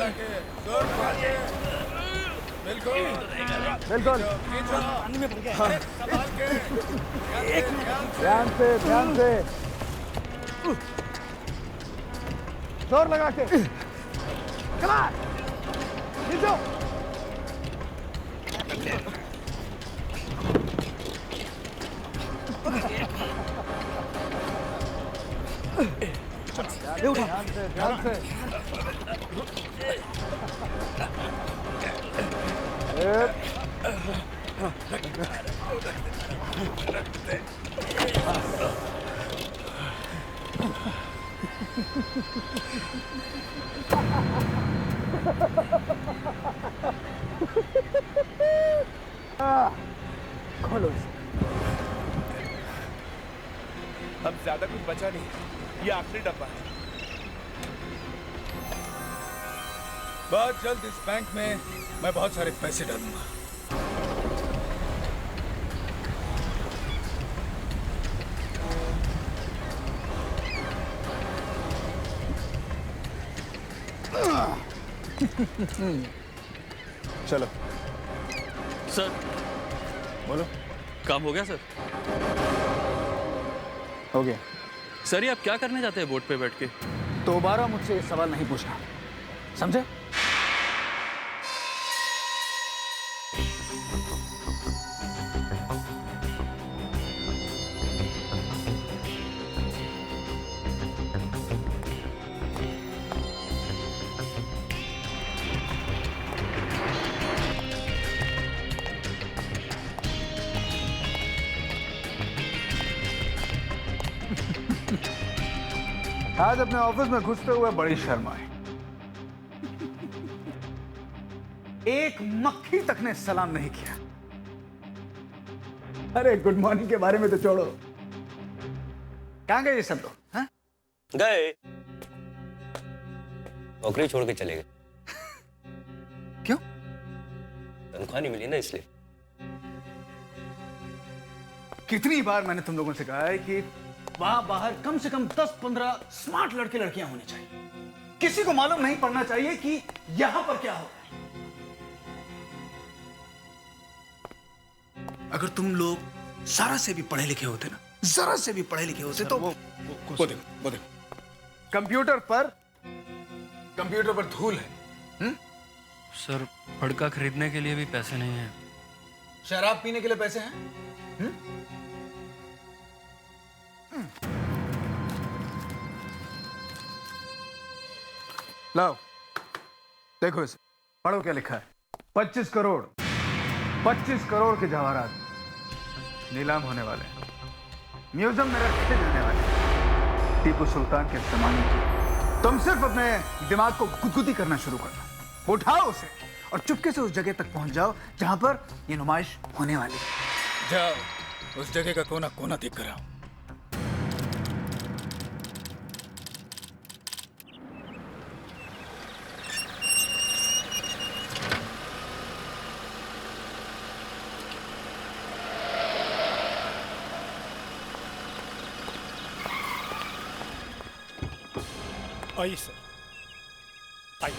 लगा के, जोर मार के। बिल्कुल पानी में पड़ गया। संभाल के, ध्यान से जोर लगा के चला नीचे ध्यान से खोलो इसे। अब ज्यादा कुछ बचा नहीं, ये आखिरी डब्बा है। बहुत जल्द इस बैंक में मैं बहुत सारे पैसे डालूंगा। चलो सर। बोलो। काम हो गया सर? हो गया। सर ये आप क्या करने जाते हैं बोट पे बैठ के? दोबारा मुझसे ये सवाल नहीं पूछना, समझे? आज अपने ऑफिस में घुसते हुए बड़ी शर्म आई। एक मक्खी तक ने सलाम नहीं किया। अरे गुड मॉर्निंग के बारे में तो छोड़ो, कहां गए ये सब लोग? हाँ? गए, नौकरी छोड़ के चले गए। क्यों? तनख्वाह नहीं मिली ना, इसलिए। कितनी बार मैंने तुम लोगों से कहा है कि वहां बाहर कम से कम 10-15 स्मार्ट लड़के लड़कियां होने चाहिए। किसी को मालूम नहीं पड़ना चाहिए कि यहां पर क्या हो रहा है। अगर तुम लोग जरा से भी पढ़े लिखे होते ना, जरा से भी पढ़े लिखे होते तो वो देखो कंप्यूटर पर धूल है। सर फड़का खरीदने के लिए भी पैसे नहीं है। शराब पीने के लिए पैसे हैं? लाओ देखो इसे, पढ़ो क्या लिखा है। 25 करोड़ के जवाहरात नीलाम होने वाले, म्यूजियम में रखे जाने वाले, टीपू सुल्तान के जमाने की। तुम सिर्फ अपने दिमाग को गुदगुदी करना शुरू कर दो, उठाओ उसे और चुपके से उस जगह तक पहुंच जाओ जहां पर ये नुमाइश होने वाली है। जाओ उस जगह का कोना कोना देख कर आओ। आइए सर, आइए।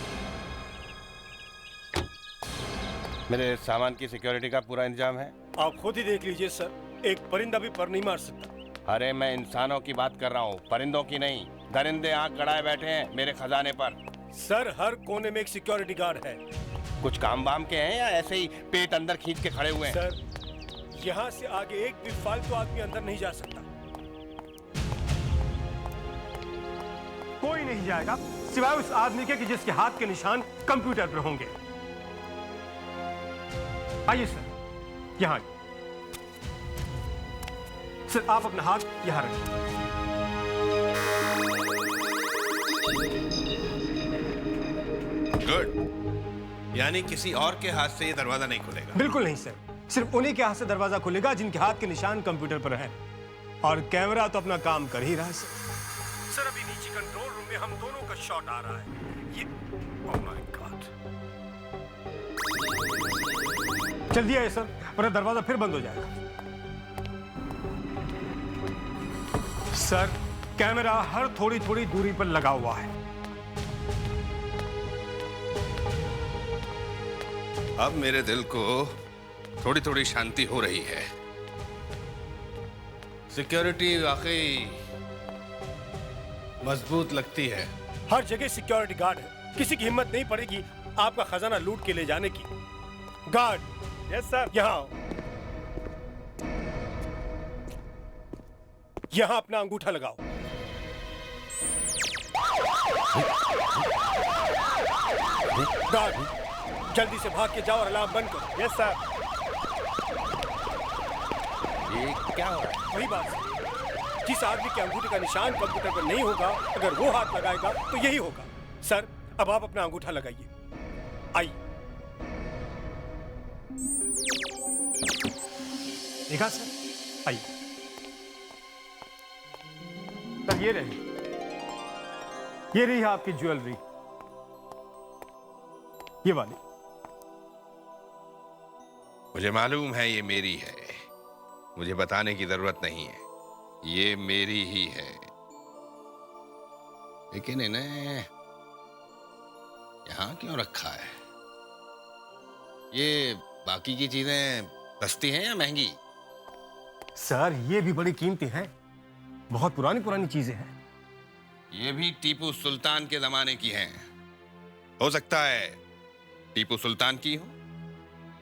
मेरे सामान की सिक्योरिटी का पूरा इंतजाम है। आप खुद ही देख लीजिए सर, एक परिंदा भी पर नहीं मार सकता। अरे मैं इंसानों की बात कर रहा हूँ, परिंदों की नहीं। दरिंदे आंख गड़ाए बैठे हैं मेरे खजाने पर। सर हर कोने में एक सिक्योरिटी गार्ड है। कुछ काम वाम के हैं या ऐसे ही पेट अंदर खींच के खड़े हुए हैं? सर यहाँ से आगे एक भी फालतू आदमी अंदर नहीं जा सकता। कोई नहीं जाएगा सिवाय उस आदमी के कि जिसके हाथ के निशान कंप्यूटर पर होंगे। आइए सर, यहां आइए। सर आप अपना हाथ यहां रखिए। गुड, यानी किसी और के हाथ से ये दरवाजा नहीं खुलेगा? बिल्कुल नहीं सर, सिर्फ उन्हीं के हाथ से दरवाजा खुलेगा जिनके हाथ के निशान कंप्यूटर पर है। और कैमरा तो अपना काम कर ही रहा है सर। सर अभी नीचे कंट्रोल रूम में हम दोनों का शॉट आ रहा है। ये ओह माय गॉड, जल्दी आइए सर वरना दरवाजा फिर बंद हो जाएगा। सर कैमरा हर थोड़ी थोड़ी दूरी पर लगा हुआ है। अब मेरे दिल को थोड़ी थोड़ी शांति हो रही है। सिक्योरिटी वाकई मजबूत लगती है। हर जगह सिक्योरिटी गार्ड है, किसी की हिम्मत नहीं पड़ेगी आपका खजाना लूट के ले जाने की। गार्ड। Yes sir. यहाँ अपना अंगूठा लगाओ। गार्ड, जल्दी से भाग के जाओ और अलार्म बंद करो। Yes sir. ये क्या हो रहा है? वही बात है। जिस आदमी के अंगूठे का निशान कंप्यूटर पर नहीं होगा, अगर वो हाथ लगाएगा तो यही होगा। सर, अब आप अपना अंगूठा लगाइए। आइए। देखा सर? आइए। सर, ये रही आपकी ज्वेलरी, ये वाली। मुझे मालूम है ये मेरी है, मुझे बताने की जरूरत नहीं है, ये मेरी ही है। लेकिन इन्हें यहां क्यों रखा है? ये बाकी की चीजें सस्ती हैं या महंगी? सर, ये भी बड़ी कीमती हैं, बहुत पुरानी पुरानी चीजें हैं। ये भी टीपू सुल्तान के जमाने की हैं। हो सकता है टीपू सुल्तान की हो।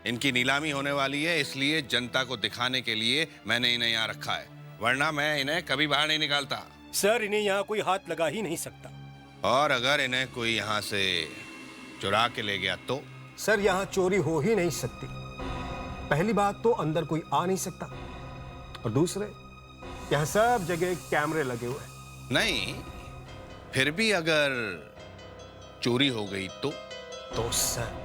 इनकी नीलामी होने वाली है, इसलिए जनता को दिखाने के लिए मैंने इन्हें यहाँ रखा है, वरना मैं इन्हें कभी बाहर नहीं निकालता। सर, इन्हें यहाँ कोई हाथ लगा ही नहीं सकता। और अगर इन्हें कोई यहाँ से चुरा के ले गया तो? सर, यहाँ चोरी हो ही नहीं सकती। पहली बात तो अंदर कोई आ नहीं सकता, और दूसरे यहाँ सब जगह कैमरे लगे हुए हैं। नहीं, फिर भी अगर चोरी हो गई तो सर,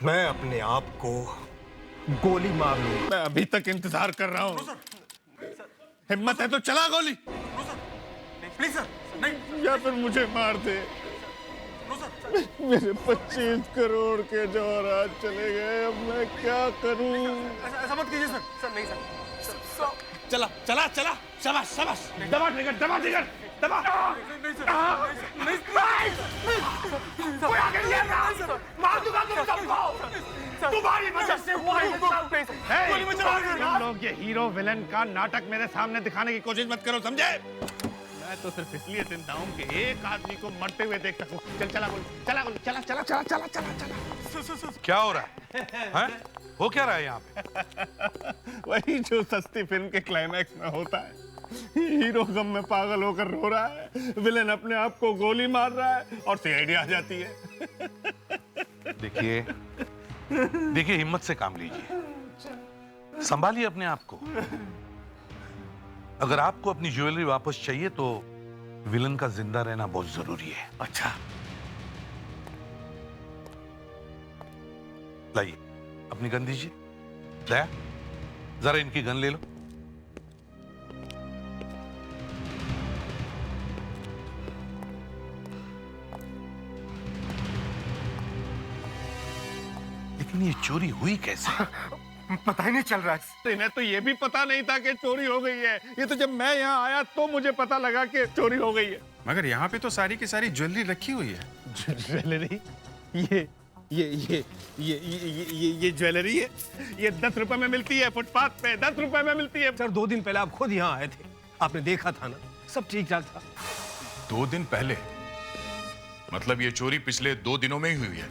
मैं अपने आप को गोली मार लूंगा। मैं अभी तक इंतजार कर रहा हूँ। हिम्मत है तो चला गोली। प्लीज सर, नहीं। या फिर मुझे मार दे। मेरे 25 करोड़ के जवाहरात चले गए, अब मैं क्या करूं? ऐसा मत कीजिए सर। सर, नहीं सर। चला चला चला, शाबाश शाबाश, दबा ट्रिगर, दबा ट्रिगर, दबा। तुम्हारी वजह से हुआ है। तुम लोग ये हीरो विलन का नाटक मेरे सामने दिखाने की कोशिश मत करो, समझे? मैं तो सिर्फ इसलिए जिंदा हूं कि एक आदमी को मरते हुए देख सकूं। चल चला गोली, चला गोली, चला चला चला चला चला चला। क्या हो रहा है? हैं? हो क्या रहा है यहाँ पे? वही जो सस्ती फिल्म के क्लाइमैक्स में होता है। हीरो गम में पागल होकर रो रहा है, विलेन अपने आप को गोली मार रहा है और सीआईडी आ जाती है। देखिए देखिए, हिम्मत से काम लीजिए, संभालिए अपने आप को। अगर आपको अपनी ज्वेलरी वापस चाहिए तो विलन का जिंदा रहना बहुत जरूरी है। अच्छा, लाइए अपनी गन दीजिए। दया, जरा इनकी गन ले लो। लेकिन ये चोरी हुई कैसे? पता ही नहीं चल रहा है। इन्हें तो ये भी पता नहीं था कि चोरी हो गई है। ये तो जब मैं यहाँ आया तो मुझे पता लगा कि चोरी हो गई है। मगर यहाँ पे तो सारी की सारी ज्वेलरी रखी हुई है। ज्वेलरी? ये ज्वेलरी है। ये 10 रुपए में मिलती है, फुटपाथ पे 10 रुपए में मिलती है। सर, 2 दिन पहले आप खुद यहाँ आए थे, आपने देखा था ना, सब ठीक ठाक था। 2 दिन पहले? मतलब ये चोरी पिछले 2 दिनों में ही हुई है।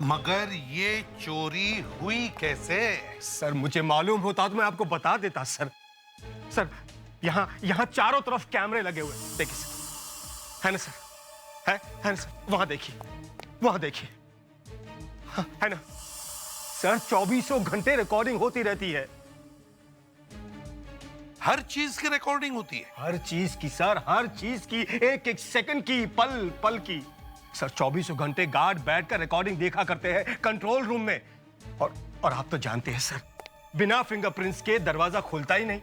मगर ये चोरी हुई कैसे? सर, मुझे मालूम होता तो मैं आपको बता देता। सर, यहाँ चारों तरफ कैमरे लगे हुए, देखिए सर, है ना सर? है ना सर? वहां देखिए, हाँ, है ना सर? 24 घंटे रिकॉर्डिंग होती रहती है। हर चीज की रिकॉर्डिंग होती है? हर चीज की सर, हर चीज की, एक एक सेकंड की, पल पल की। सर, 24 घंटे गार्ड बैठकर रिकॉर्डिंग देखा करते हैं कंट्रोल रूम में। और आप तो जानते हैं सर, बिना फिंगरप्रिंट्स के दरवाजा खुलता ही नहीं।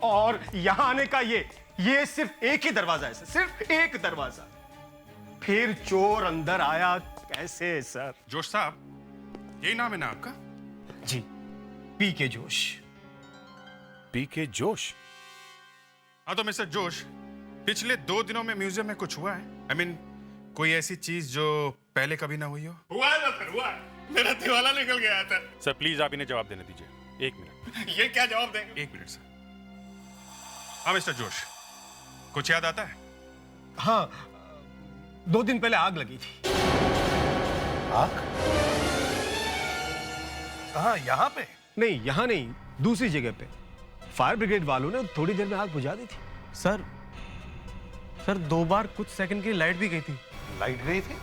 और यहां आने का ये सिर्फ एक ही दरवाजा है सर, सिर्फ एक दरवाजा। फिर चोर अंदर आया कैसे सर? जोश साहब, यही नाम है ना आपका? जी, पी के जोश। पीके जोश? हाँ तो मिस्टर जोश, पिछले 2 दिनों में म्यूजियम में कुछ हुआ है? I mean, कोई ऐसी चीज जो पहले कभी ना हुई हो? हुआ है ना सर, हुआ है। मेरा दिवाला निकल गया था। सर प्लीज आप इन्हें जवाब देने दीजिए, 1 मिनट। ये क्या जवाब देंगे? 1 मिनट सर। हाँ मिस्टर जोश, कुछ याद आता है? हाँ, 2 दिन पहले आग लगी थी। आग? कहाँ, यहाँ पे? नहीं, यहाँ नहीं, दूसरी जगह पे। फायर ब्रिगेड वालों ने थोड़ी देर में आग बुझा दी थी। सर 2 बार कुछ सेकंड की लाइट भी गई थी। लाइट गई थी?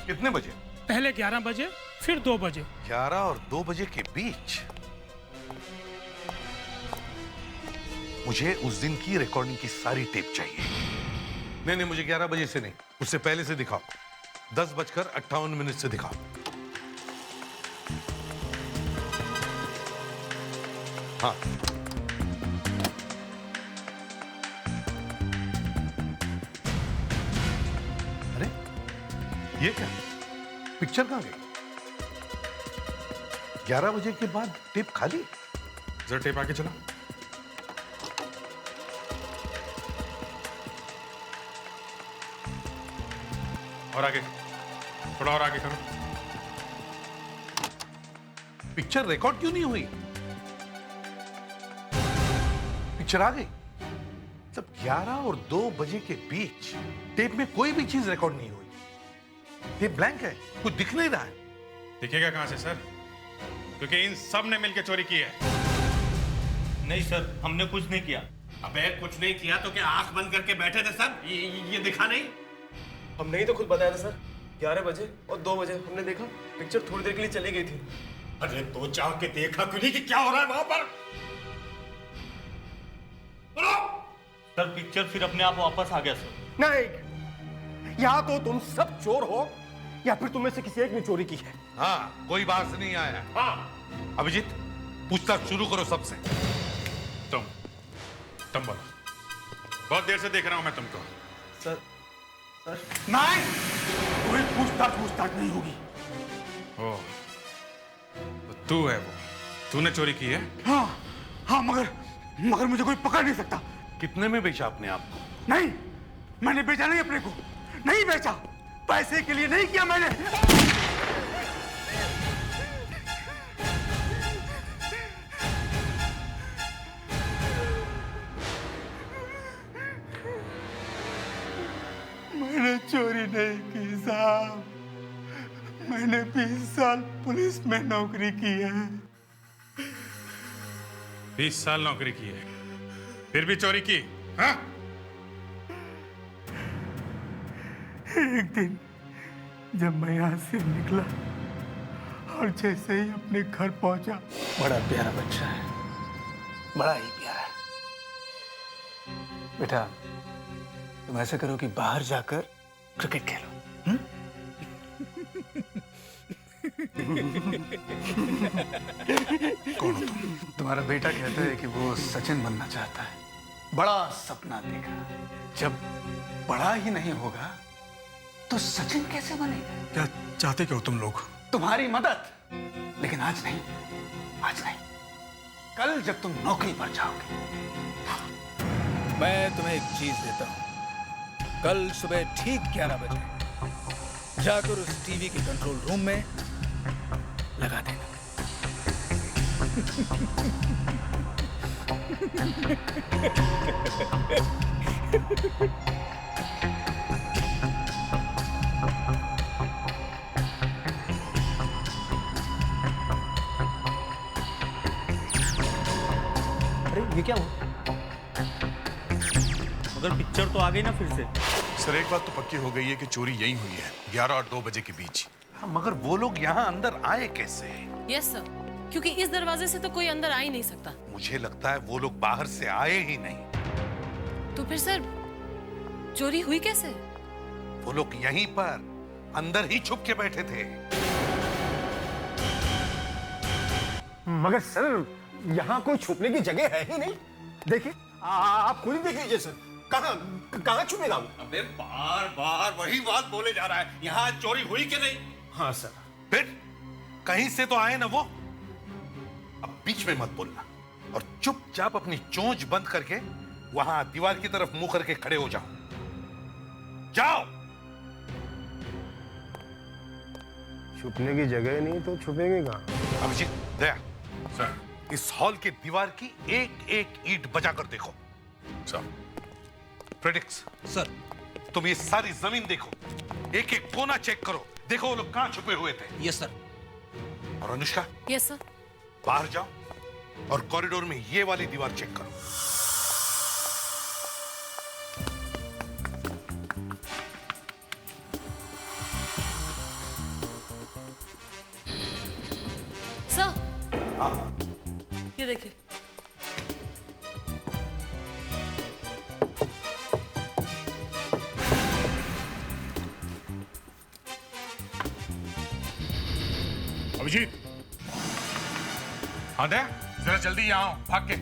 कितने बजे? पहले 11 बजे, फिर 2 बजे। 11 और 2 बजे के बीच? मुझे उस दिन की रिकॉर्डिंग की सारी टेप चाहिए। नहीं, मुझे 11 बजे से नहीं, उससे पहले से दिखाओ। 10:58 से दिखाओ। हाँ। अरे ये क्या, पिक्चर कहां गई? 11 बजे के बाद टेप खाली। जरा टेप आगे चला। और आगे, थोड़ा और आगे करो। पिक्चर रिकॉर्ड क्यों नहीं हुई? पिक्चर आ गई। तब 11 और 2 बजे के बीच टेप में कोई भी चीज रिकॉर्ड नहीं हुई। टेप ब्लैंक है, कुछ दिख नहीं रहा है। दिखेगा कहां से सर? क्योंकि इन सब ने मिलकर चोरी की है। नहीं सर, हमने कुछ नहीं किया। अबे कुछ नहीं किया तो क्या आंख बंद करके बैठे थे सब? ये दिखा नहीं? हमने ही तो खुद बताया था सर, 11 बजे और 2 बजे हमने देखा। पिक्चर थोड़ी देर के लिए चली गई थी। अरे तो चाह के देखा क्यों नहीं कि क्या हो रहा है वहां पर? सर पिक्चर फिर अपने आप वापस आ गया सर। नहीं, या तो तुम सब चोर हो या फिर तुम में से किसी एक ने चोरी की है। हाँ, कोई बाहर से नहीं आया। हाँ। अभिजीत, पूछताछ शुरू करो सबसे। तुम बोलो। बहुत देर से देख रहा हूं मैं तुमको। सर नहीं, कोई पूछताछ नहीं होगी। ओ, तो तू है वो? तूने चोरी की है? हाँ, मगर मुझे कोई पकड़ नहीं सकता। कितने में बेचा अपने आप को? नहीं, मैंने बेचा नहीं अपने को, नहीं बेचा। पैसे के लिए नहीं किया मैंने। मैंने चोरी नहीं की साहब। मैंने 20 साल पुलिस में नौकरी की है। 20 साल नौकरी की है, फिर भी चोरी की? हाँ? एक दिन जब मैं यहां से निकला और जैसे ही अपने घर पहुंचा, बड़ा प्यारा बच्चा है, बड़ा ही प्यारा है। बेटा, तुम ऐसा करो कि बाहर जाकर क्रिकेट खेलो। कौन हो तुम? तुम्हारा बेटा कहता है कि वो सचिन बनना चाहता है। बड़ा सपना देखा, जब बड़ा ही नहीं होगा तो सचिन कैसे बनेगा? क्या चाहते क्यों तुम लोग? तुम्हारी मदद। लेकिन आज नहीं, आज नहीं, कल जब तुम नौकरी पर जाओगे। मैं तुम्हें एक चीज देता हूं। कल सुबह ठीक 11 बजे जाकर उस टीवी के कंट्रोल रूम में लगा देना। अरे ये क्या हुआ? मगर पिक्चर तो आ गई ना फिर से। सर एक बात तो पक्की हो गई है कि चोरी यही हुई है, 11 और 2 बजे के बीच। हाँ, मगर वो लोग यहाँ अंदर आए कैसे? यस सर, क्योंकि इस दरवाजे से तो कोई अंदर आ ही नहीं सकता। मुझे लगता है वो लोग बाहर से आए ही नहीं। तो फिर सर चोरी हुई कैसे? वो लोग यहीं पर अंदर ही छुप के बैठे थे। मगर सर, यहाँ कोई छुपने की जगह है ही नहीं। देखिए, आप खुद ही देख लीजिए सर, कहाँ छुपेगा वो? अबे बार बार वही बात बोले जा रहा है। यहाँ चोरी हुई कि नहीं? हाँ सर। फिर कहीं से तो आए ना वो। अब बीच में मत बोलना और चुपचाप अपनी चोंच बंद करके वहां दीवार की तरफ मुंह करके खड़े हो जाओ। जाओ। छुपने की जगह नहीं तो छुपेंगे कहाँ? अभिजीत, दया सर, इस हॉल की दीवार की एक एक ईंट बजा कर देखो। सर, प्रेडिक्स सर, तुम ये सारी जमीन देखो, एक एक कोना चेक करो, देखो वो लोग कहां छुपे हुए थे। Yes sir. और अनुष्का, यस सर। बाहर जाओ और कॉरिडोर में ये वाली दीवार चेक करो। सर, ये देखिए। अभिजीत, हाँ दे, जरा जल्दी यहाँ आओ, भाग के।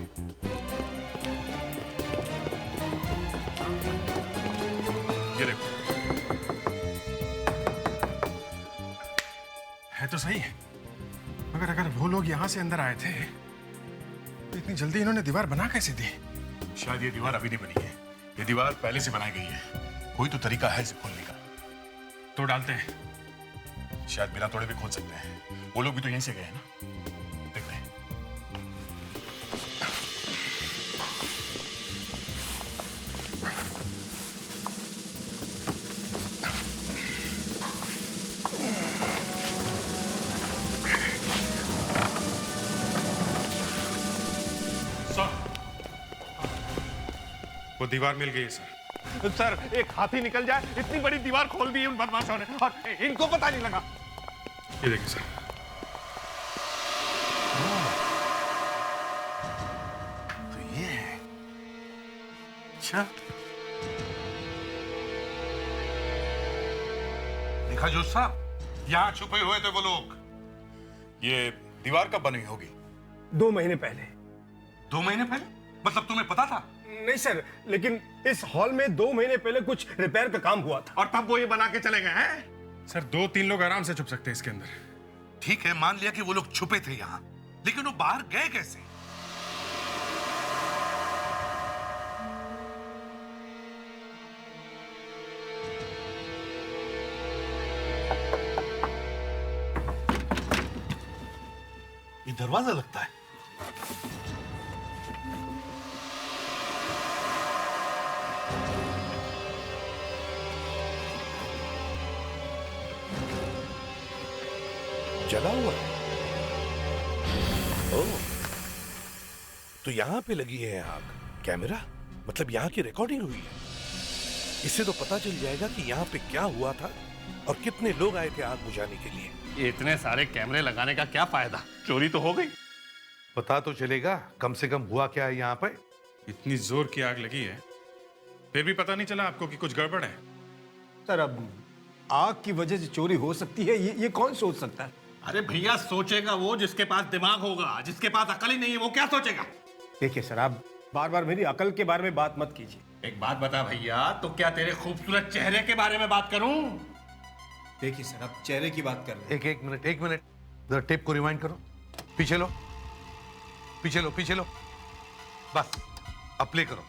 ये देखो, है तो सही, मगर अगर वो लोग यहाँ से अंदर आए थे तो इतनी जल्दी इन्होंने दीवार बना कैसे दी? शायद ये दीवार अभी नहीं बनी है, ये दीवार पहले से बनाई गई है। कोई तो तरीका है इसे खोलने का। तो डालते हैं। शायद बिना तोड़े भी खोल सकते हैं। वो लोग भी तो यहीं से गए हैं ना, देख रहे हैं। वो दीवार मिल गई है सर। सर, एक हाथी निकल जाए, इतनी बड़ी दीवार खोल दी उन बदमाशों ने और इनको पता नहीं लगा। ये देखिए सर। तो ये है। अच्छा, देखा जो साहब, यहां छुपे हुए थे वो लोग। ये दीवार कब बनी होगी? 2 महीने पहले। 2 महीने पहले? मतलब तुम्हें पता था? नहीं सर, लेकिन इस हॉल में 2 महीने पहले कुछ रिपेयर का काम हुआ था और तब वो ये बना के चले गए हैं। सर, 2-3 लोग आराम से छुप सकते हैं इसके अंदर। ठीक है, मान लिया कि वो लोग छुपे थे यहां, लेकिन वो बाहर गए कैसे? ये दरवाजा लगता है। जला हुआ है। ओह, तो यहां पे लगी है आग। कैमरा, मतलब यहां की रिकॉर्डिंग हुई है। इससे तो पता चल जाएगा कि यहां पे क्या हुआ था और कितने लोग आए थे आग बुझाने के लिए। इतने सारे कैमरे लगाने का क्या फायदा? चोरी तो हो गई। पता तो चलेगा कम से कम हुआ क्या है यहाँ पे। इतनी जोर की आग लगी है, फिर भी पता नहीं चला आपको कि कुछ गड़बड़ है। सर, अब आग की वजह से चोरी हो सकती है, ये कौन सोच सकता है? अरे भैया, सोचेगा वो जिसके पास दिमाग होगा। जिसके पास अकल ही नहीं है वो क्या सोचेगा? देखिए सर, आप बार बार मेरी अकल के बारे में बात मत कीजिए। एक बात बता भैया, तो क्या तेरे खूबसूरत चेहरे के बारे में बात करूं? देखिए सर, आप चेहरे की बात कर रहे हैं। एक मिनट, जरा टेप को रिवाइंड करो। पीछे लो, पीछे लो, पीछे लो। बस, अब प्ले करो।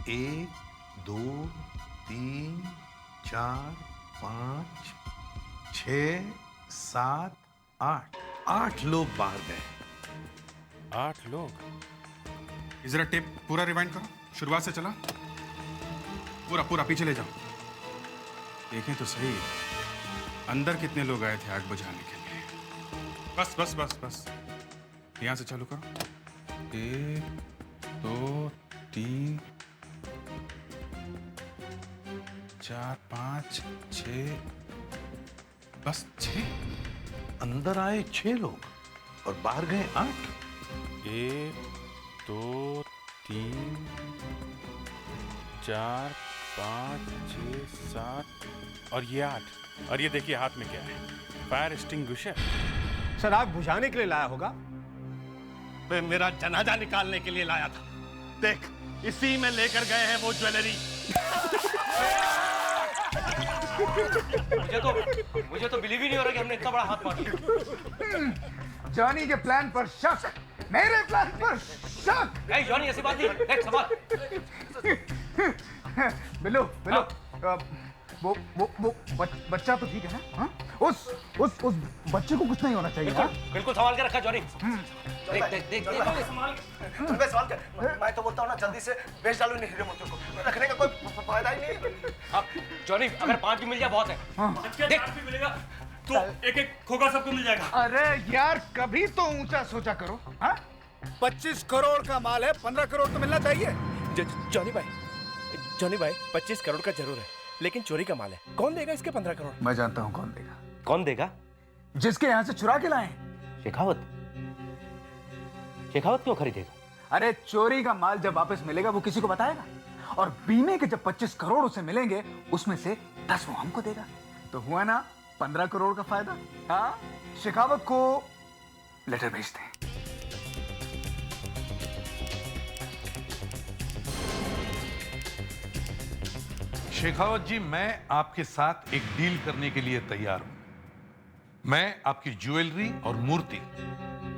1 2 3 4 5 6 7 8 8 लोग बाहर गए। 8 लोग? जरा टेप पूरा रिवाइंड करो, शुरुआत से चला। पूरा पीछे ले जाओ। देखें तो सही, अंदर कितने लोग आए थे आग बुझाने के लिए। बस, यहां से चालू करो। 1 2 3 4 5 6, बस 6। अंदर आए 6 लोग और बाहर गए 8। 1 2 3 4 5 6 7 और ये 8। और ये देखिए हाथ में क्या है, फायर एक्सटिंग्विशर। सर, आग बुझाने के लिए लाया होगा। वे मेरा जनाजा निकालने के लिए लाया था। देख, इसी में लेकर गए हैं वो ज्वेलरी। मुझे तो बिलीव ही नहीं हो रहा कि हमने इतना बड़ा हाथ मार दिया। जॉनी के प्लान पर शक, मेरे प्लान पर शक। नहीं जॉनी, ऐसी बात नहीं। देख, संभाल। बिल्लू, वो बच्चा तो ठीक है ना? हाँ? उस बच्चे को कुछ नहीं होना चाहिए। बिल्कुल संभाल के रखा जॉनी। देख सवाल कर। मैं तो बोलता हूँ ना जल्दी से बेच डालो इन हीरे मोतियों को, रखने का कोई फायदा ही नहीं है। जॉनी अगर 5 भी मिल जाए बहुत है। देख भी मिलेगा तो एक खोखा सबको मिल जाएगा। अरे यार कभी तो ऊंचा सोचा करो। हाँ? 25 करोड़ का माल है, 15 करोड़ तो मिलना चाहिए। जॉनी भाई 25 करोड़ का जरूर है, लेकिन चोरी का माल है, कौन देगा इसके 15 करोड़? मैं जानता हूँ कौन देगा। कौन देगा? जिसके यहाँ से चुरा के लाए। शेखावत क्यों खरीदेगा? अरे चोरी का माल जब वापस मिलेगा वो किसी को बताएगा, और बीमे के जब 25 करोड़ उसे मिलेंगे उसमें से 10 वो हमको देगा, तो हुआ ना 15 करोड़ का फायदा। हाँ, शेखावत को लेटर भेजते हैं। शेखावत जी, मैं आपके साथ एक डील करने के लिए तैयार हूं। मैं आपकी ज्वेलरी और मूर्ति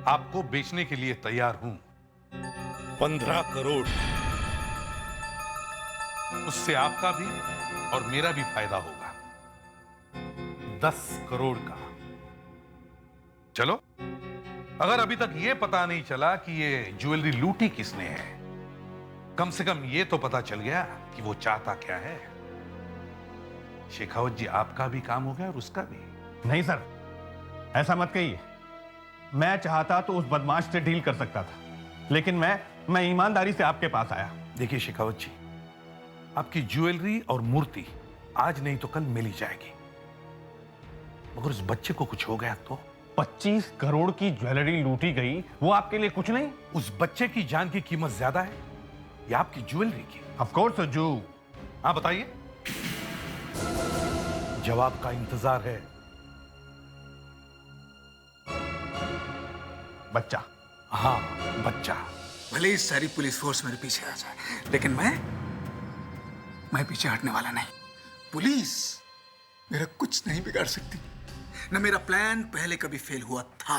आपको बेचने के लिए तैयार हूं। 15 करोड़। उससे आपका भी और मेरा भी फायदा होगा। 10 करोड़ का। चलो, अगर अभी तक यह पता नहीं चला कि ये ज्वेलरी लूटी किसने है, कम से कम ये तो पता चल गया कि वो चाहता क्या है। शेखावत जी, आपका भी काम हो गया और उसका भी। नहीं सर, ऐसा मत कहिए। मैं चाहता तो उस बदमाश से डील कर सकता था, लेकिन मैं ईमानदारी से आपके पास आया। देखिए शेखावत जी, आपकी ज्वेलरी और मूर्ति आज नहीं तो कल मिल ही जाएगी, मगर उस बच्चे को कुछ हो गया तो? 25 करोड़ की ज्वेलरी लूटी गई, वो आपके लिए कुछ नहीं? उस बच्चे की जान की कीमत ज्यादा है या आपकी ज्वेलरी की? ऑफ कोर्स जो। हाँ बताइए, जवाब का इंतजार है। बच्चा। हाँ, बच्चा। भले ही सारी पुलिस फोर्स मेरे पीछे आ जाए, लेकिन मैं पीछे हटने वाला नहीं। पुलिस मेरा कुछ नहीं बिगाड़ सकती। न मेरा प्लान पहले कभी फेल हुआ था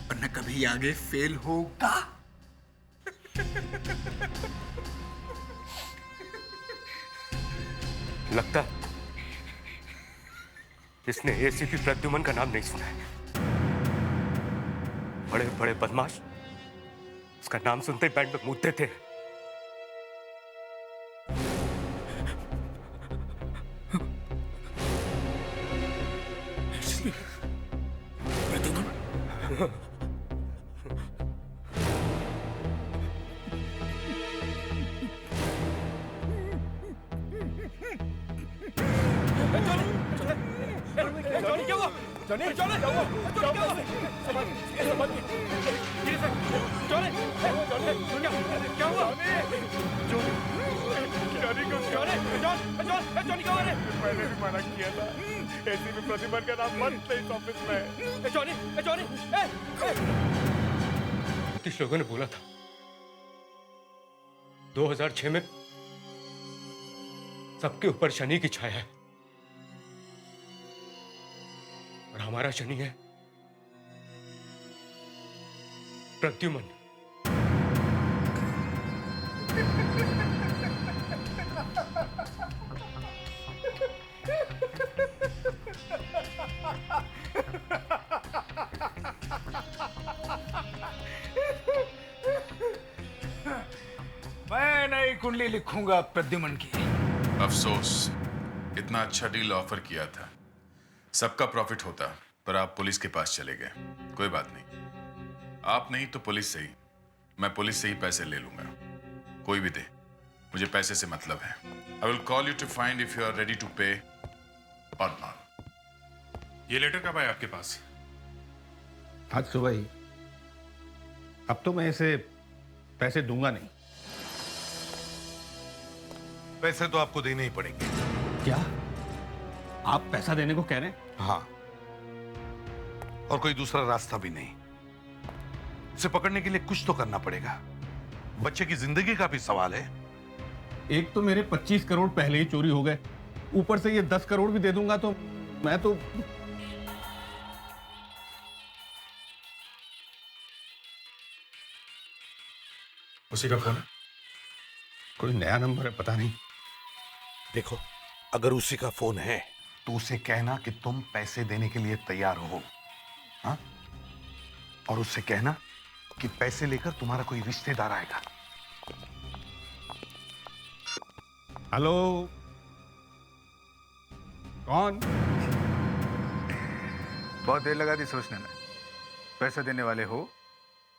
और न कभी आगे फेल होगा। लगता है इसने एसीपी प्रद्युमन का नाम नहीं सुना है। बड़े बड़े बदमाश उसका नाम सुनते ही बैंड में मूतते थे। मैंने भी मना किया था, एसीपी प्रद्युमन का नाम मत ले इस ऑफिस में। जॉनी, कुछ लोगों ने बोला था 2006 में सबके ऊपर शनि की छाया है, और हमारा शनि है प्रद्युमन। मैं नई कुंडली लिखूंगा प्रद्युमन की। अफसोस, इतना अच्छा डील ऑफर किया था, सबका प्रॉफिट होता, पर आप पुलिस के पास चले गए। कोई बात नहीं, आप नहीं तो पुलिस से ही। मैं पुलिस से ही पैसे ले लूंगा, कोई भी दे, मुझे पैसे से मतलब है। I will call you to find if you are ready to pay और नॉट। ये लेटर कब आया आपके पास? आज सुबह ही। अब तो मैं इसे पैसे दूंगा नहीं। पैसे तो आपको देने ही पड़ेंगे। क्या आप पैसा देने को कह रहे हैं? हाँ, और कोई दूसरा रास्ता भी नहीं। उसे पकड़ने के लिए कुछ तो करना पड़ेगा। बच्चे की जिंदगी का भी सवाल है। एक तो मेरे 25 करोड़ पहले ही चोरी हो गए, ऊपर से ये 10 करोड़ भी दे दूंगा तो मैं तो। उसी का फोन है? कोई नया नंबर है, पता नहीं। देखो, अगर उसी का फोन है तो उसे कहना कि तुम पैसे देने के लिए तैयार हो, हाँ? और उससे कहना कि पैसे लेकर तुम्हारा कोई रिश्तेदार आएगा। हेलो, कौन? बहुत देर लगा दी सोचने में। पैसा देने वाले हो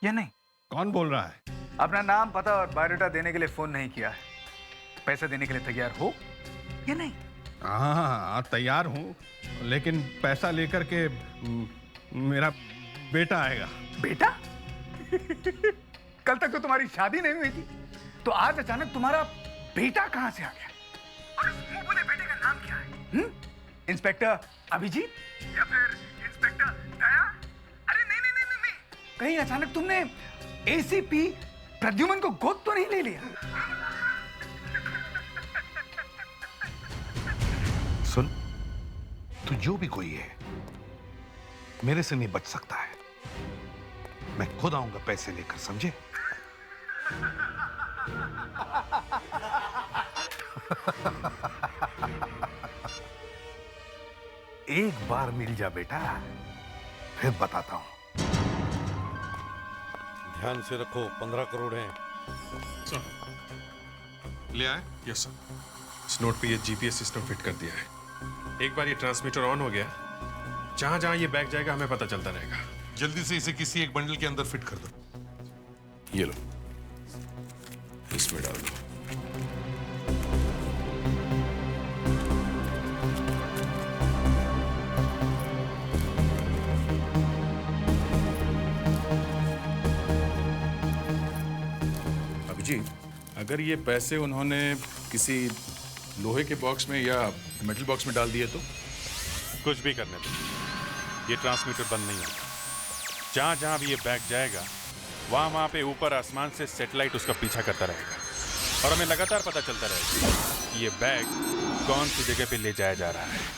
या नहीं? कौन बोल रहा है? अपना नाम, पता और बायोडाटा देने के लिए फोन नहीं किया है। पैसा देने के लिए तैयार हो या नहीं? हाँ, तैयार हूं, लेकिन पैसा लेकर के मेरा बेटा आएगा। बेटा? कल तक तो तुम्हारी शादी नहीं हुई थी, तो आज अचानक तुम्हारा बेटा कहां से आ गया? और उस मुंह बोले बेटे का नाम क्या है? इंस्पेक्टर अभिजीत या फिर इंस्पेक्टर दया? अरे नहीं नहीं नहीं नहीं, कहीं अचानक तुमने एसीपी प्रद्युमन को गोद तो नहीं ले लिया? सुन, तू जो भी कोई है, मेरे से नहीं बच सकता है। मैं खुद आऊंगा पैसे लेकर, समझे? एक बार मिल जा बेटा, फिर बताता हूं। ध्यान से रखो, 15 करोड़ हैं। ले आए? Yes sir. इस नोट पे ये जीपीएस सिस्टम फिट कर दिया है। एक बार ये ट्रांसमीटर ऑन हो गया, जहां जहां ये बैग जाएगा हमें पता चलता रहेगा। जल्दी से इसे किसी एक बंडल के अंदर फिट कर दो। ये लो, इसमें डाल दो। अभिजीत, अगर ये पैसे उन्होंने किसी लोहे के बॉक्स में या मेटल बॉक्स में डाल दिए तो? कुछ भी करने दो, ये ट्रांसमीटर बंद नहीं होगा। जहां जहां भी ये बैग जाएगा, वहां पे ऊपर आसमान से सैटेलाइट उसका पीछा करता रहेगा और हमें लगातार पता चलता रहेगा कि ये बैग कौन सी जगह पे ले जाया जा रहा है।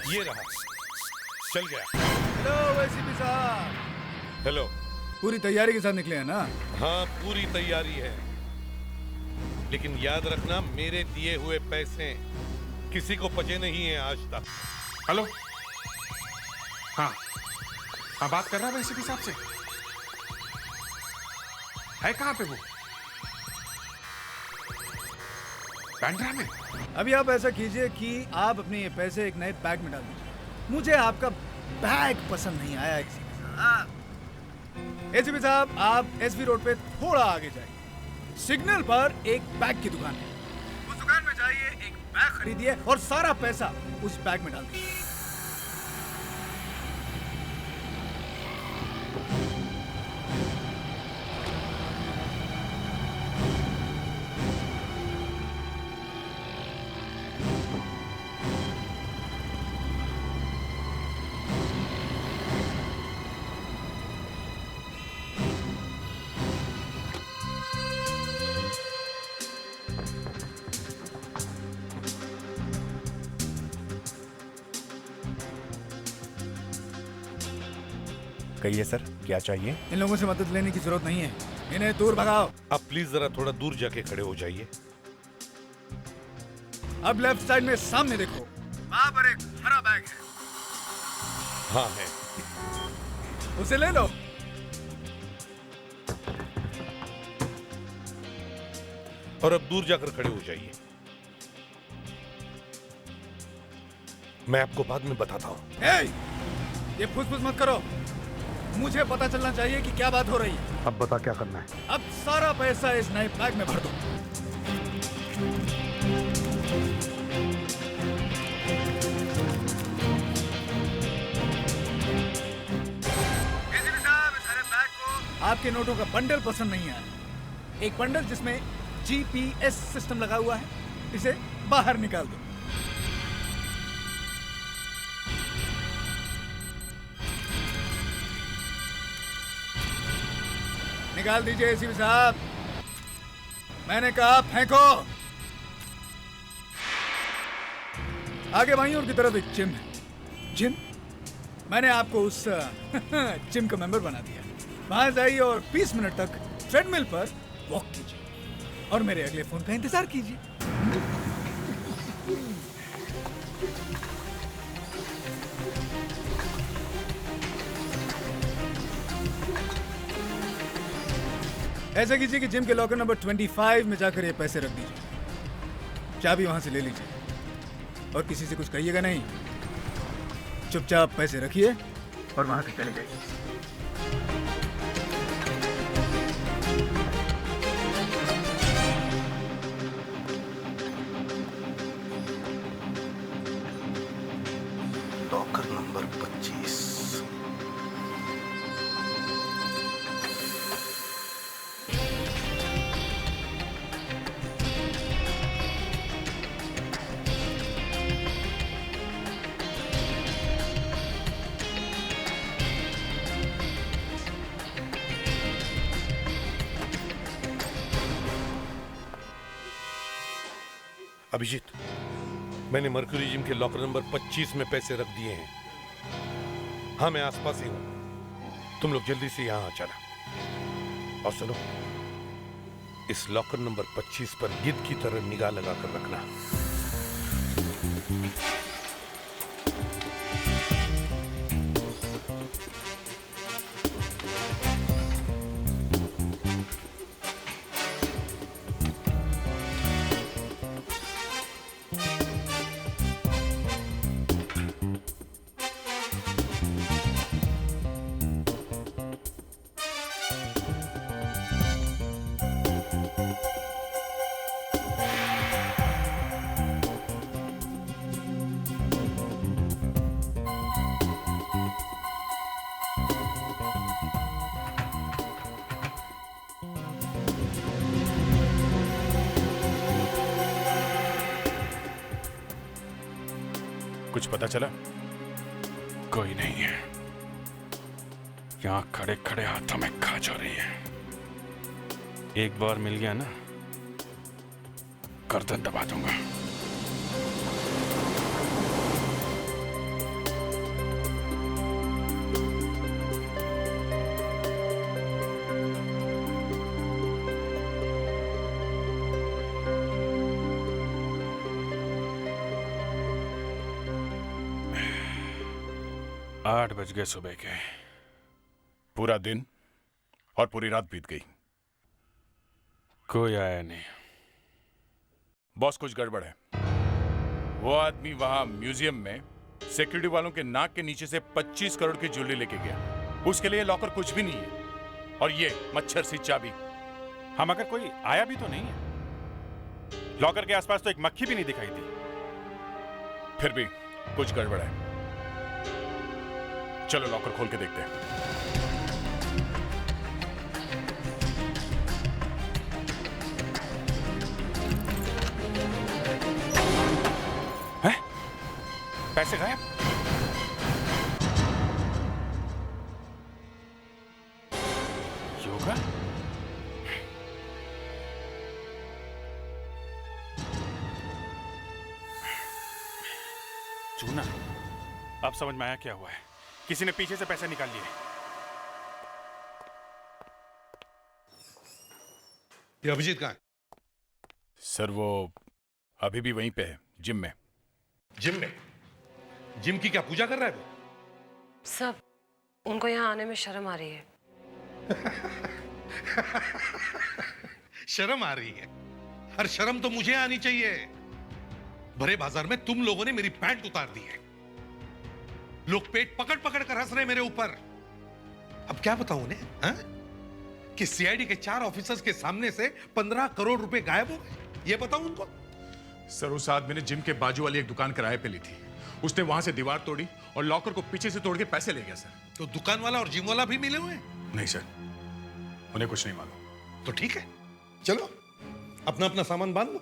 ये रहा, चल गया। हेलो एसीपी साहब। हेलो। पूरी तैयारी के साथ निकले हैं ना? हाँ, पूरी तैयारी है, लेकिन याद रखना मेरे दिए हुए पैसे किसी को पचे नहीं है आज तक। हेलो। हाँ हाँ, बात कर रहा है एसीपी साहब से। है कहाँ पे वो? बांद्रा में। अभी आप ऐसा कीजिए कि आप अपने ये पैसे एक नए बैग में डाल दीजिए। मुझे आपका बैग पसंद नहीं आया एसीपी साहब। आप एसवी रोड पे थोड़ा आगे जाइए, सिग्नल पर एक बैग की दुकान है। उस दुकान में जाइए, एक बैग खरीदिए और सारा पैसा उस बैग में डाल दीजिए। कहिए सर, क्या चाहिए? इन लोगों से मदद लेने की जरूरत नहीं है, इन्हें दूर भगाओ। अब प्लीज जरा थोड़ा दूर जाके खड़े हो जाइए। अब लेफ्ट साइड में सामने देखो, वहां पर एक हरा बैग है। हाँ है। उसे ले लो। और अब दूर जाकर खड़े हो जाइए, मैं आपको बाद में बताता हूँ। ये फुसफुस मत करो, मुझे पता चलना चाहिए कि क्या बात हो रही है। अब बता क्या करना है। अब सारा पैसा इस नए बैग में भर दो। आपके नोटों का बंडल पसंद नहीं आया, एक बंडल जिसमें जीपीएस सिस्टम लगा हुआ है, इसे बाहर निकाल दो। निकाल दीजिए एसीपी साहब, मैंने कहा फेंको। आगे भाइयों की तरफ एक जिम है। जिम? मैंने आपको उस जिम का मेंबर बना दिया। वहां जाइए और 20 मिनट तक ट्रेडमिल पर वॉक कीजिए और मेरे अगले फोन का इंतजार कीजिए। ऐसा कीजिए कि जिम के लॉकर नंबर 25 में जाकर ये पैसे रख दीजिए। चाबी वहां से ले लीजिए और किसी से कुछ कहिएगा नहीं। चुपचाप पैसे रखिए और वहां से चले जाइए। Locker number 25। अभिजीत, मैंने मर्क्यूरी जिम के लॉकर नंबर 25 में पैसे रख दिए हैं। हाँ, मैं आसपास ही हूं। तुम लोग जल्दी से यहां आ जाना। और सुनो, इस लॉकर नंबर 25 पर गिद्ध की तरह निगाह लगाकर रखना। कुछ पता चला? कोई नहीं है। यहां खड़े खड़े हाथों में खा जा रही है। एक बार मिल गया ना, गर्दन दबा दूंगा। आठ बज गए सुबह के। पूरा दिन और पूरी रात बीत गई। कोई आया नहीं। बॉस, कुछ गड़बड़ है। वो आदमी वहां म्यूजियम में सिक्योरिटी वालों के नाक के नीचे से 25 करोड़ की ज्वेलरी लेके गया। उसके लिए लॉकर कुछ भी नहीं है। और ये मच्छर सी चाबी। हम मगर कोई आया भी तो नहीं है। लॉकर के आसपास तो एक मक्खी भी नहीं दिखाई दी। फिर भी कुछ गड़बड़ है। चलो लॉकर खोल के देखते हैं। हैं? पैसे गायब? योगा? चूना, अब समझ में आया क्या हुआ है। किसी ने पीछे से पैसे निकाल लिए। ये अभिजीत कहाँ है? सर, वो अभी भी वहीं पे है, जिम में। जिम में? जिम की क्या पूजा कर रहा है वो? सब, उनको यहाँ आने में शर्म आ रही है। शर्म आ रही है? हर शर्म तो मुझे आनी चाहिए। भरे बाजार में तुम लोगों ने मेरी पैंट उतार दी है। लोग पेट पकड़ पकड़ कर हंस रहे मेरे ऊपर। अब क्या बताऊं उन्हें, हा? कि सीआईडी के 4 ऑफिसर्स के सामने से 15 करोड़ रुपए गायब हो गए। ये बताऊं उनको? सर, उस आदमी ने जिम के बाजू वाली एक दुकान किराए पे ली थी। उसने वहां से दीवार तोड़ी और लॉकर को पीछे से तोड़ के पैसे ले गया। सर, तो दुकान वाला और जिम वाला भी मिले हुए हैं? नहीं सर, उन्हें कुछ नहीं मालूम। तो ठीक है, चलो अपना अपना सामान बांध लो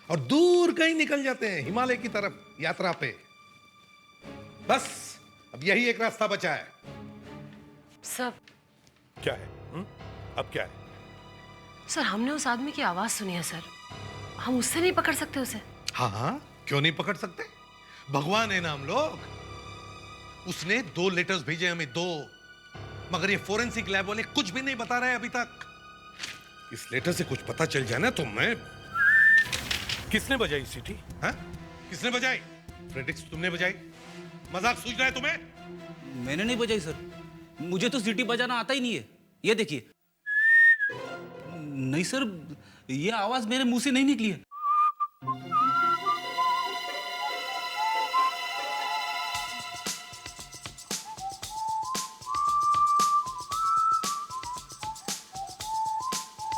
और दूर कहीं निकल जाते हैं, हिमालय की तरफ यात्रा पे। बस अब यही एक रास्ता बचा है। सब क्या है? अब क्या है? सर, हमने उस आदमी की आवाज सुनी है सर। हम उससे नहीं पकड़ सकते उसे? हाँ हाँ, क्यों नहीं पकड़ सकते? भगवान है ना हम लोग। उसने 2 लेटर्स भेजे हमें, 2, मगर ये फोरेंसिक लैब वाले कुछ भी नहीं बता रहे अभी तक। इस लेटर से कुछ पता चल जाए ना तो मैं। किसने बजाई सीटी? हाँ, किसने बजाई? फ्रेडरिक्स, तुमने बजाई? मजाक सूझ रहा है तुम्हें? मैंने नहीं बजाई सर, मुझे तो सीटी बजाना आता ही नहीं है। ये देखिए। नहीं सर, ये आवाज मेरे मुंह से नहीं निकली है।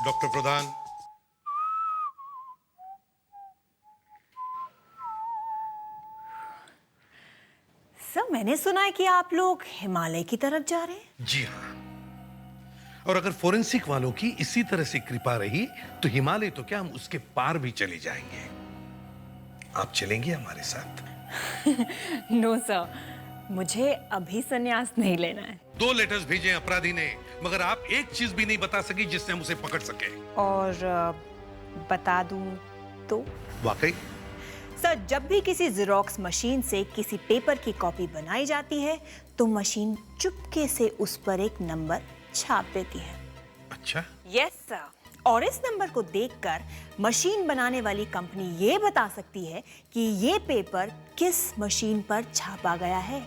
डॉक्टर प्रधान, सर मैंने सुना है कि आप लोग हिमालय की तरफ जा रहे हैं। जी हाँ, और अगर फोरेंसिक वालों की इसी तरह से कृपा रही तो हिमालय तो क्या, हम उसके पार भी चले जाएंगे। आप चलेंगे हमारे साथ? नो सर, मुझे अभी संन्यास नहीं लेना है। 2 लेटर्स भेजे अपराधी ने, मगर आप एक चीज भी नहीं बता सकी जिससे हम उसे पकड़ सके। और बता दूं तो? वाकई? सर, जब भी किसी जेरोक्स मशीन से किसी पेपर की कॉपी बनाई जाती है तो मशीन चुपके से उस पर एक नंबर छाप देती है। अच्छा? यस सर, और इस नंबर को देखकर मशीन बनाने वाली कंपनी ये बता सकती है कि ये पेपर किस मशीन पर छापा गया है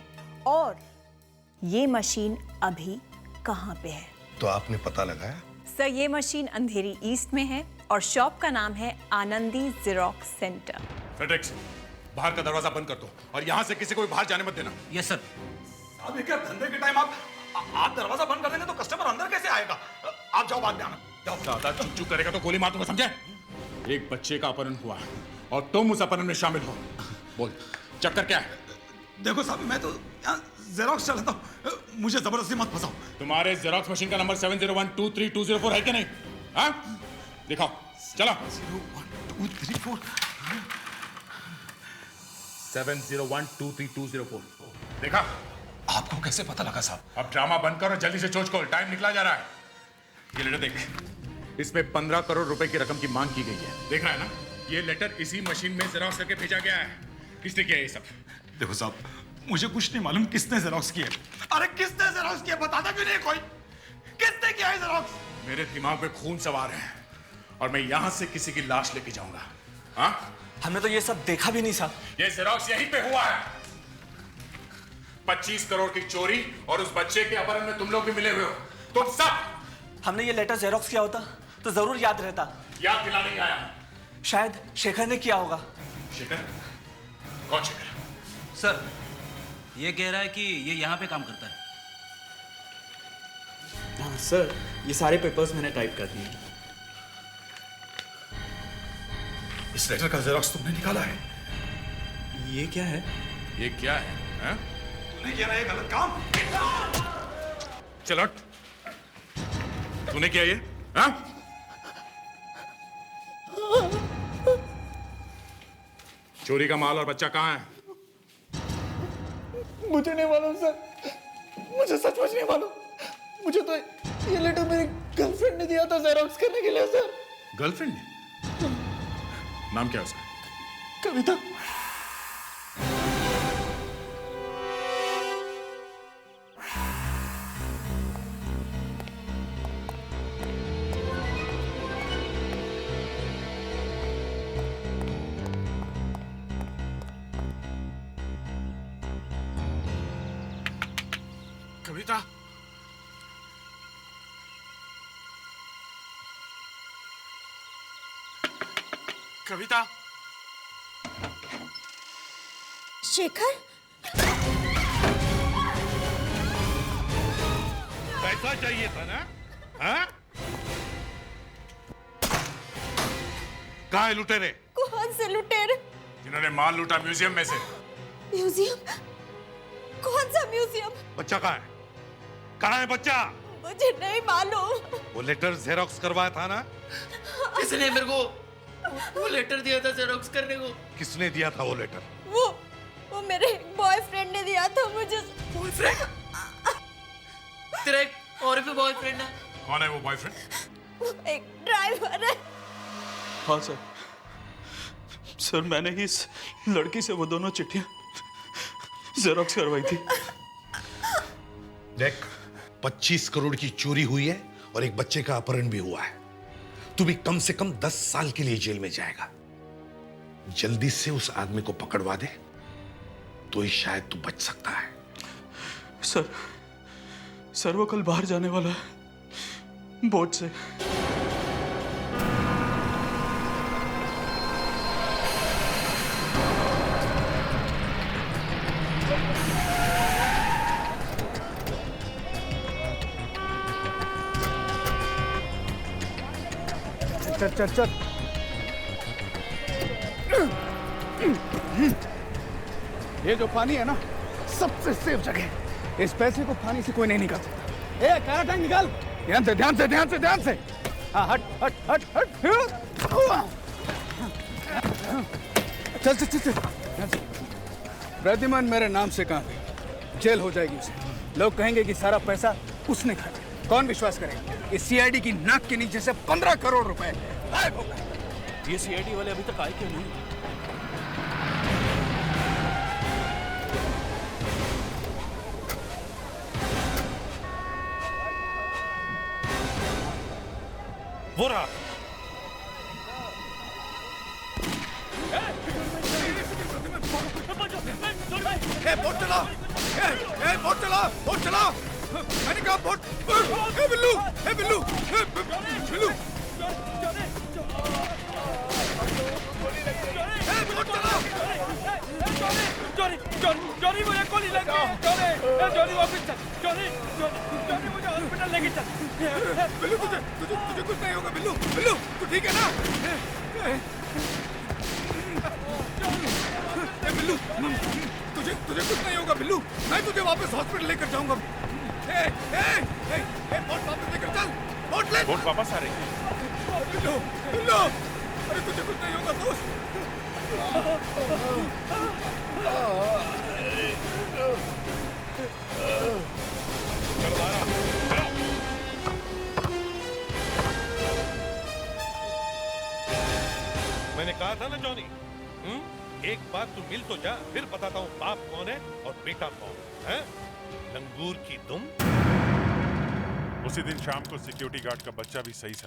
और ये मशीन अभी कहाँ पे है। तो आपने पता लगाया? सर, ये मशीन अंधेरी ईस्ट में है और शॉप का नाम है आनंदी जेरोक्स सेंटर। फ्रेडरिक्स, बाहर का दरवाजा बंद कर दो और यहाँ से किसी को भी बाहर जाने मत देना। Yes sir. अभी क्या धंधे के टाइम आप दरवाजा बंद कर देंगे तो कस्टमर अंदर कैसे आएगा? आप जाओ, बाद में आना। ज्यादा चुप करेगा तो गोली मार दूंगा, समझे? एक बच्चे का अपहरण हुआ और तुम उस अपहरण में शामिल हो। बोल, चक्कर क्या है? देखो साहब, मैं तो यहाँ जेरोक्स चलाता हूँ, मुझे जबरदस्ती मत फंसाओ। तुम्हारे जेरोक्स मशीन का नंबर 70123234 है कि नहीं? हाँ, दिखाओ, चलो। 01234 70123204 देखा? आपको कैसे पता लगा साहब? अब ड्रामा बंद करो, जल्दी से चोच खोल, टाइम निकला जा रहा है। ये लेटर देख, इसमें 15 करोड़ रुपए की रकम की मांग की गई है। देख रहा है ना? ये लेटर इसी मशीन में जेरोक्स करके भेजा गया है। किसने किया ये सब? देखो साहब, मुझे कुछ नहीं मालूम किसने जेरोक्स किया। अरे किसने जेरोक्स किया बताता क्यों नहीं कोई? किसने किया है जेरोक्स? मेरे दिमाग में खून सवार है और मैं यहां से किसी की लाश लेके जाऊंगा। हाँ? हमने तो ये सब देखा भी नहीं साहब। ये जेरोक्स यहीं पे हुआ है। 25 करोड़ की चोरी और उस बच्चे के अपहरण में तुम लोग भी मिले हुए हो, तुम सब। हमने ये लेटर जेरोक्स किया होता तो जरूर याद रहता। याद दिला नहीं आया। शायद शेखर ने किया होगा। शेखर? कौन शेखर? सर, ये कह रहा है कि ये यहाँ पे काम करता है। हाँ सर, ये सारे पेपर्स मैंने टाइप कर दिए। इस लेटर का जेरोक्स तुमने निकाला है? ये क्या है? ये क्या है? हाँ? तूने किया ना ये गलत काम। चलो, तूने किया ये? हाँ? चोरी का माल और बच्चा कहाँ है? मुझे नहीं मालूम सर, मुझे सचमुच नहीं मालूम। मुझे तो ये लेटर मेरी गर्लफ्रेंड ने दिया था जेरोक्स करने के लिए सर। गर्लफ्रेंड ने? नाम क्या है उसका? कविता। कविता? कविता? शेखर? पैसा चाहिए था ना? हाँ? कहाँ है लुटेरे? कौन से लुटेरे? जिन्होंने माल लूटा म्यूजियम में से। म्यूजियम? कौन सा म्यूजियम? बच्चा कहाँ है? कहाँ है बच्चा? मुझे नहीं मालूम। वो लेटर जेरोक्स करवाया था ना? किसने मेरे को वो लेटर दिया था जेरोक्स करने को? किसने दिया था वो लेटर? वो मेरे बॉयफ्रेंड ने दिया था मुझे। बॉयफ्रेंड? तेरा एक और भी बॉयफ्रेंड है? कौन है वो बॉयफ्रेंड? एक ड्राइवर है। हाँ सर, सर मैंने ही इस लड़की से वो दोनों चिट्ठियां जेरोक्स करवाई थी। देख, 25 करोड़ की चोरी हुई है और एक बच्चे का अपहरण भी हुआ है। तू भी कम से कम 10 साल के लिए जेल में जाएगा। जल्दी से उस आदमी को पकड़वा दे तो ही शायद तू बच सकता है। सर वो कल बाहर जाने वाला है बोट से। चल चल चल। ये जो पानी है ना, सबसे सेफ जगह है। इस पैसे को पानी से कोई नहीं निकाल सकता। ए, काला टैंक निकाल। ध्यान से ध्यान से ध्यान से ध्यान से। हाँ, हट हट हट हट। चल चल चल चल। प्रद्युमन मेरे नाम से कहाँ गई? जेल हो जाएगी उसे। लोग कहेंगे कि सारा पैसा उसने खाया। कौन विश्वास करेगा? इस सीआईडी की नाक के नीचे से 15 करोड़ रुपए गायब हो गए। ये सीआईडी वाले अभी तक आए क्यों नहीं? वो रहा। बोट चला, बोट चला, बोट चला। मैंने कहा बोट। बिल्लू, बिल्लू, बिल्लू। बोट चला। जॉनी मुझे गोली लग गई। जॉनी वापस चल। जॉनी मुझे हॉस्पिटल लेके चल। बिल्लू, तुझे कुछ नहीं होगा। बिल्लू, बिल्लू, तू ठीक है ना? बिल्लू, तुझे कुछ नहीं होगा बिल्लू। मैं तुझे वापस हॉस्पिटल लेकर जाऊंगा। बोट वापस लेकर चल। बोट ले। बोट वापस आ रही है। बिल्लू, बिल्लू, अरे तुझे कुछ नहीं होगा दोस्त। मैंने कहा था ना जॉनी, एक बार तू मिल तो जा, फिर बताता हूँ बाप कौन है और बेटा कौन है। लंगूर की दुम। उसी दिन शाम को सिक्योरिटी गार्ड का बच्चा भी सही सलामत